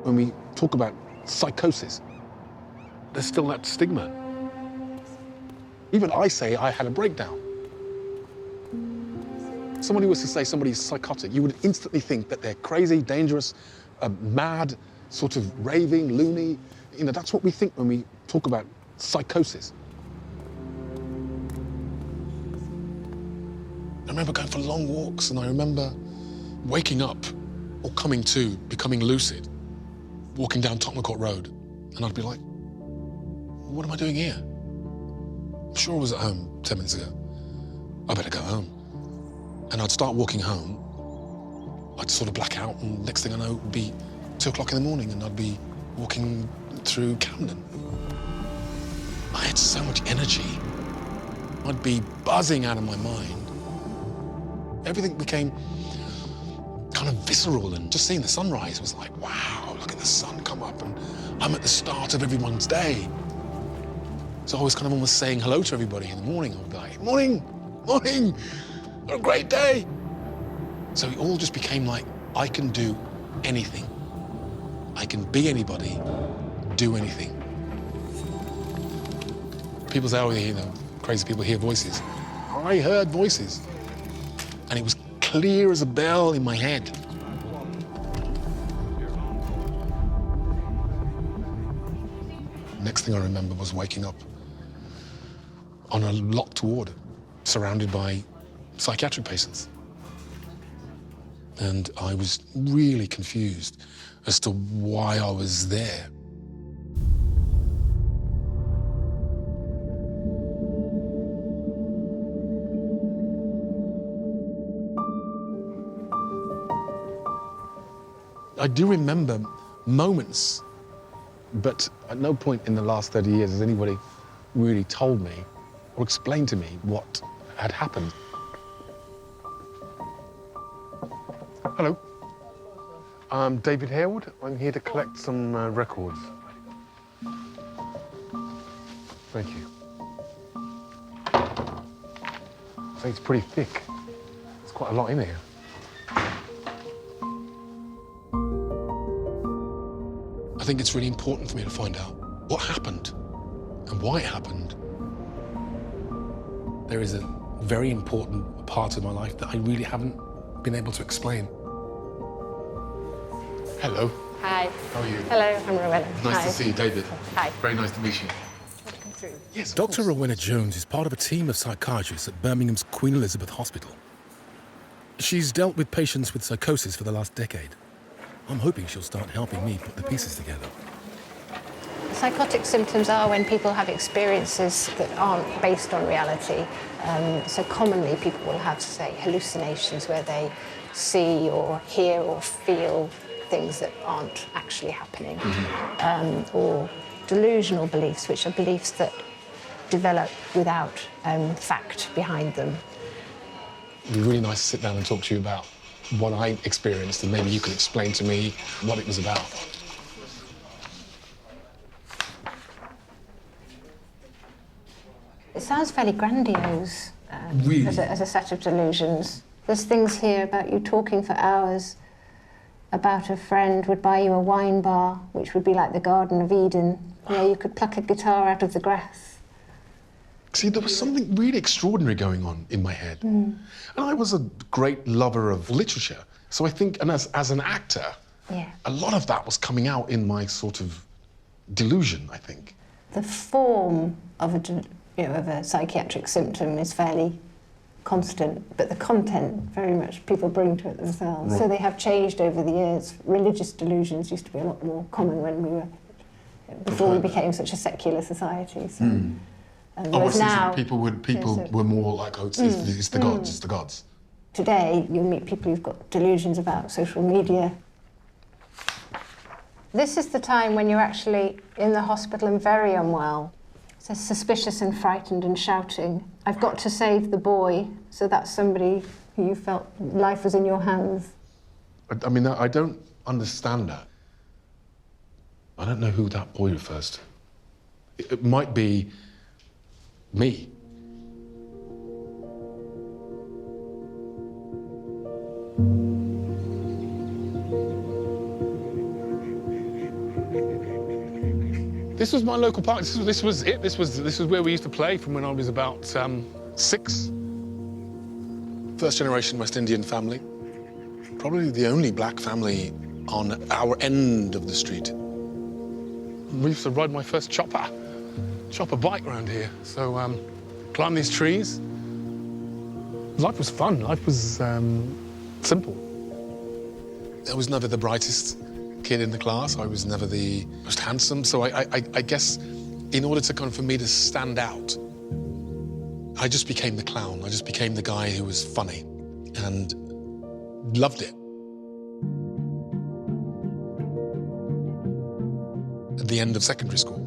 When we talk about psychosis, there's still that stigma. Even I say I had a breakdown. Somebody was to say somebody's psychotic, you would instantly think that they're crazy, dangerous, mad, sort of raving, loony. You know, that's what we think when we talk about psychosis. I remember going for long walks, and I remember waking up or coming to, becoming lucid, walking down Tottenham Court Road, and I'd be like, what am I doing here? I'm sure I was at home 10 minutes ago. I better go home. And I'd start walking home. I'd sort of black out, and next thing I know, it would be 2 o'clock in the morning, and I'd be walking through Camden. I had so much energy. I'd be buzzing out of my mind. Everything became kind of visceral, and just seeing the sunrise was like, wow, look at the sun come up, and I'm at the start of everyone's day. So I was kind of almost saying hello to everybody in the morning. I would be like, morning, morning, what a great day. So it all just became like, I can do anything. I can be anybody, do anything. People say, oh, you know, crazy people hear voices. I heard voices. And it was clear as a bell in my head. Next thing I remember was waking up on a locked ward, surrounded by psychiatric patients. And I was really confused as to why I was there. I do remember moments, but at no point in the last 30 years has anybody really told me or explained to me what had happened. Hello. I'm David Harewood. I'm here to collect some records. Thank you. So it's pretty thick. There's quite a lot in here. I think it's really important for me to find out what happened and why it happened. There is a very important part of my life that I really haven't been able to explain. Hello. Hi. How are you? Hello, I'm Rowena. Nice to see you, David. Hi. Very nice to meet you. Yes, Dr. Rowena Jones is part of a team of psychiatrists at Birmingham's Queen Elizabeth Hospital. She's dealt with patients with psychosis for the last decade. I'm hoping she'll start helping me put the pieces together. Psychotic symptoms are when people have experiences that aren't based on reality. So commonly people will have, say, hallucinations where they see or hear or feel things that aren't actually happening. Or delusional beliefs, which are beliefs that develop without fact behind them. It'd be really nice to sit down and talk to you about what I experienced, and maybe you could explain to me what it was about. It sounds fairly grandiose Really? as a set of delusions. There's things here about you talking for hours about a friend would buy you a wine bar, which would be like the Garden of Eden, where you could pluck a guitar out of the grass. See, there was something really extraordinary going on in my head. And I was a great lover of literature. So I think, and as an actor, a lot of that was coming out in my sort of delusion, I think. The form of a psychiatric symptom is fairly constant, but the content very much people bring to it themselves. Right. So they have changed over the years. Religious delusions used to be a lot more common when we were, before we became such a secular society. So. Whereas now, people were more like, oh, it's the gods, it's the gods. Today, you'll meet people who've got delusions about social media. This is the time when you're actually in the hospital and very unwell. So suspicious and frightened and shouting, I've got to save the boy. So that's somebody who you felt life was in your hands. I mean, I don't understand that. I don't know who that boy refers to. It might be me. This was my local park. This was it. This was where we used to play from when I was about 6. First generation West Indian family. Probably the only black family on our end of the street. We used to ride my first chopper bike around here. So climb these trees. Life was fun. Life was simple. I was never the brightest kid in the class. I was never the most handsome. So I guess in order to for me to stand out, I just became the clown. I just became the guy who was funny and loved it. At the end of secondary school,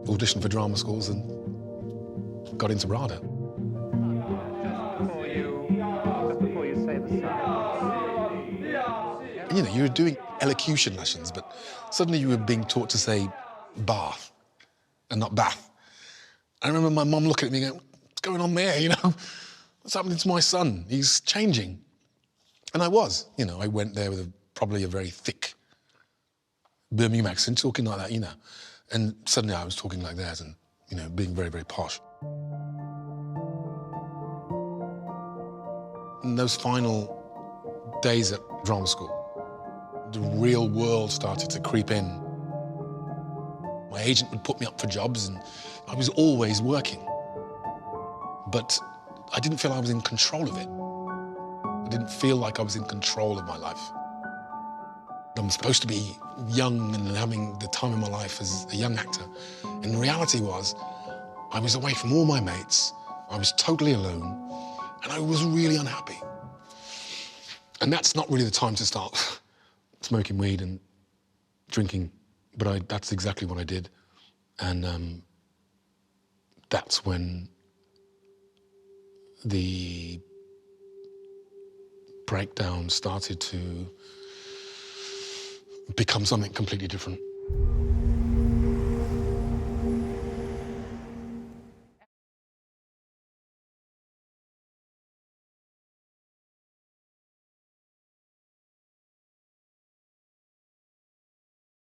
auditioned for drama schools and got into RADA. Just before you say the sign. You know, you were doing elocution lessons, but suddenly you were being taught to say bath and not bath. I remember my mum looking at me and going, what's going on there, you know? What's happening to my son? He's changing. And I was, you know, I went there with probably a very thick Birmingham accent, talking like that, you know. And suddenly I was talking like that and, you know, being very, very posh. In those final days at drama school, the real world started to creep in. My agent would put me up for jobs and I was always working. But I didn't feel I was in control of it. I didn't feel like I was in control of my life. I'm supposed to be young and having the time of my life as a young actor. And the reality was, I was away from all my mates, I was totally alone, and I was really unhappy. And that's not really the time to start smoking weed and drinking, but that's exactly what I did. And that's when the breakdown started to become something completely different.